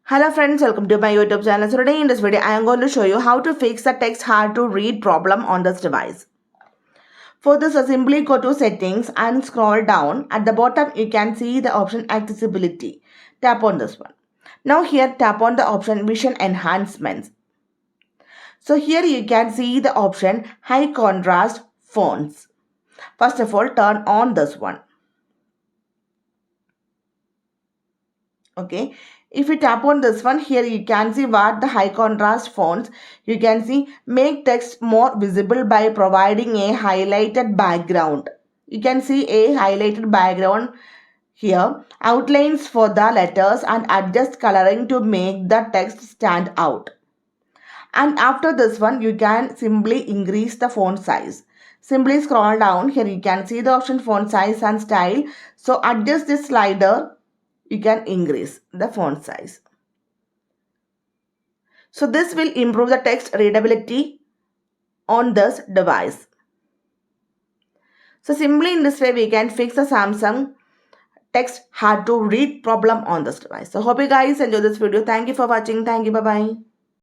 Hello friends, welcome to my YouTube channel. So today in this video, I am going to show you how to fix the text hard to read problem on this device. For this, simply go to settings and scroll down. At the bottom, you can see the option accessibility. Tap on this one. Now here, tap on the option vision enhancements. So here you can see the option high contrast fonts. First of all, turn on this one. Okay, if you tap on this one, here you can see what the high contrast fonts. You can see make text more visible by providing a highlighted background. You can see a highlighted background here, outlines for the letters and adjust coloring to make the text stand out. And after this one, you can simply increase the font size. Simply scroll down. Here you can see the option font size and style. So adjust this slider, you can increase the font size. So this will improve the text readability on this device. So simply in this way, we can fix the Samsung text hard to read problem on this device. So hope you guys enjoy this video. Thank you for watching. Thank you. Bye-bye.